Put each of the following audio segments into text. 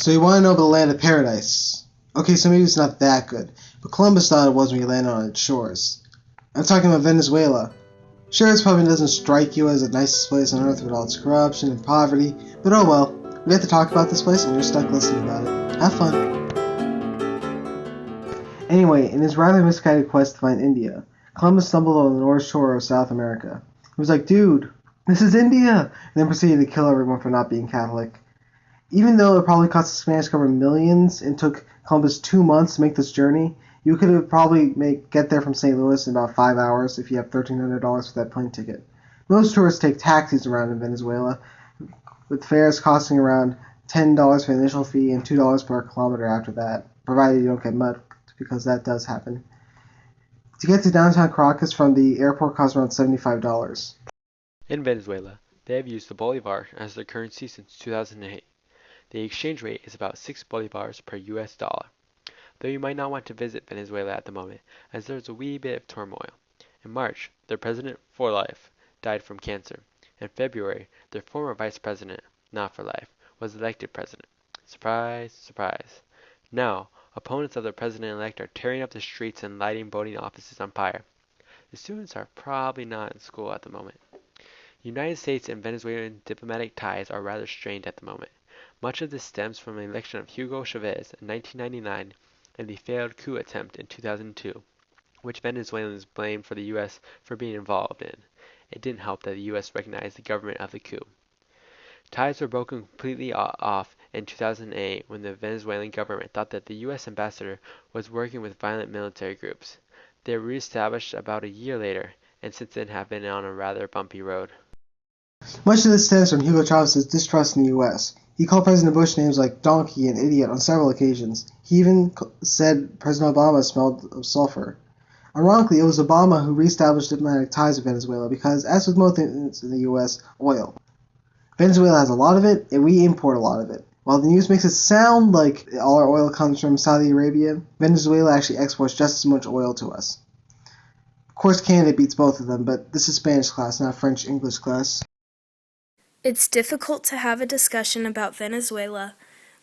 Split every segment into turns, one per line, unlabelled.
So you want to know about the land of paradise. Okay, so maybe it's not that good, but Columbus thought it was when he landed on its shores. I'm talking about Venezuela. Sure, it probably doesn't strike you as the nicest place on earth with all its corruption and poverty, but oh well. We have to talk about this place and you're stuck listening about it. Have fun. Anyway, in his rather misguided quest to find India, Columbus stumbled on the north shore of South America. He was like, dude, this is India! And then proceeded to kill everyone for not being Catholic. Even though it probably cost the Spanish government millions and took Columbus 2 months to make this journey, you could have probably get there from St. Louis in about 5 hours if you have $1,300 for that plane ticket. Most tourists take taxis around in Venezuela, with fares costing around $10 for the initial fee and $2 per kilometer after that, provided you don't get mugged, because that does happen. To get to downtown Caracas from the airport costs around $75.
In Venezuela, they have used the bolivar as their currency since 2008. The exchange rate is about 6 bolivars per US dollar, though you might not want to visit Venezuela at the moment, as there's a wee bit of turmoil. In March, their president for life died from cancer. In February, their former vice president, not for life, was elected president. Surprise, surprise. Now, opponents of the president-elect are tearing up the streets and lighting voting offices on fire. The students are probably not in school at the moment. United States and Venezuelan diplomatic ties are rather strained at the moment. Much of this stems from the election of Hugo Chavez in 1999 and the failed coup attempt in 2002, which Venezuelans blamed for the U.S. for being involved in. It didn't help that the U.S. recognized the government of the coup. Ties were broken completely off in 2008 when the Venezuelan government thought that the U.S. ambassador was working with violent military groups. They were reestablished about a year later, and since then have been on a rather bumpy road.
Much of this stems from Hugo Chavez's distrust in the U.S. He called President Bush names like donkey and idiot on several occasions. He even said President Obama smelled of sulfur. Ironically, it was Obama who reestablished diplomatic ties with Venezuela because, as with most things in the U.S., oil. Venezuela has a lot of it, and we import a lot of it. While the news makes it sound like all our oil comes from Saudi Arabia, Venezuela actually exports just as much oil to us. Of course, Canada beats both of them, but this is Spanish class, not French-English class.
It's difficult to have a discussion about Venezuela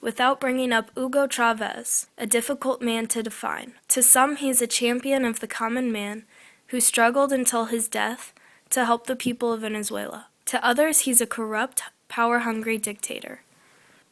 without bringing up Hugo Chavez, a difficult man to define. To some, he's a champion of the common man who struggled until his death to help the people of Venezuela. To others, he's a corrupt, power-hungry dictator.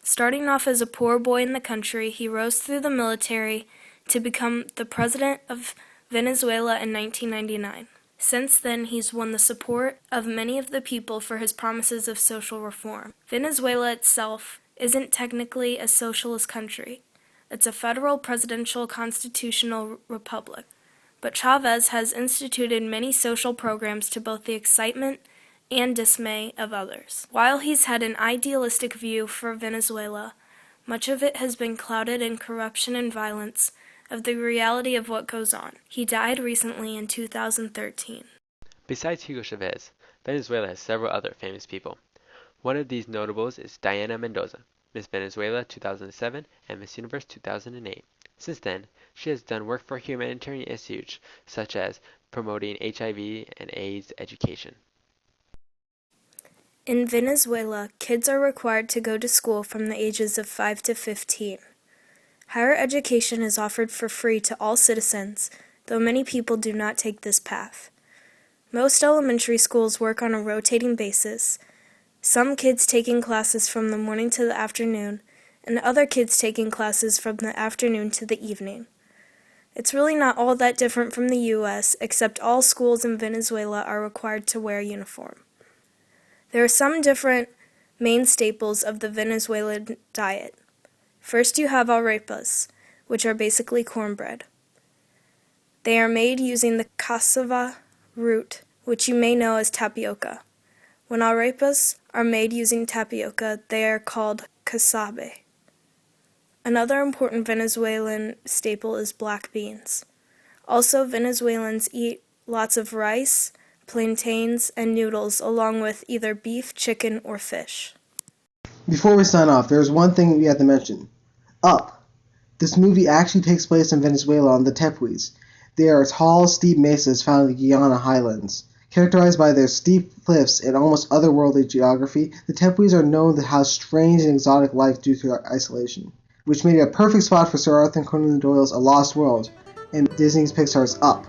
Starting off as a poor boy in the country, he rose through the military to become the president of Venezuela in 1999. Since then, he's won the support of many of the people for his promises of social reform. Venezuela itself isn't technically a socialist country. It's a federal presidential constitutional republic. But Chavez has instituted many social programs to both the excitement and dismay of others. While he's had an idealistic view for Venezuela, much of it has been clouded in corruption and violence of the reality of what goes on. He died recently in 2013.
Besides Hugo Chavez, Venezuela has several other famous people. One of these notables is Diana Mendoza, Miss Venezuela 2007 and Miss Universe 2008. Since then, she has done work for humanitarian issues such as promoting HIV and AIDS education.
In Venezuela, kids are required to go to school from the ages of 5 to 15. Higher education is offered for free to all citizens, though many people do not take this path. Most elementary schools work on a rotating basis, some kids taking classes from the morning to the afternoon, and other kids taking classes from the afternoon to the evening. It's really not all that different from the U.S., except all schools in Venezuela are required to wear a uniform. There are some different main staples of the Venezuelan diet. First, you have arepas, which are basically cornbread. They are made using the cassava root, which you may know as tapioca. When arepas are made using tapioca, they are called casabe. Another important Venezuelan staple is black beans. Also, Venezuelans eat lots of rice, plantains, and noodles, along with either beef, chicken, or fish.
Before we sign off, there's one thing we have to mention. Up. This movie actually takes place in Venezuela on the Tepuis. They are tall, steep mesas found in the Guyana highlands. Characterized by their steep cliffs and almost otherworldly geography, the Tepuis are known to have strange and exotic life due to their isolation, which made it a perfect spot for Sir Arthur Conan Doyle's A Lost World and Disney's Pixar's Up.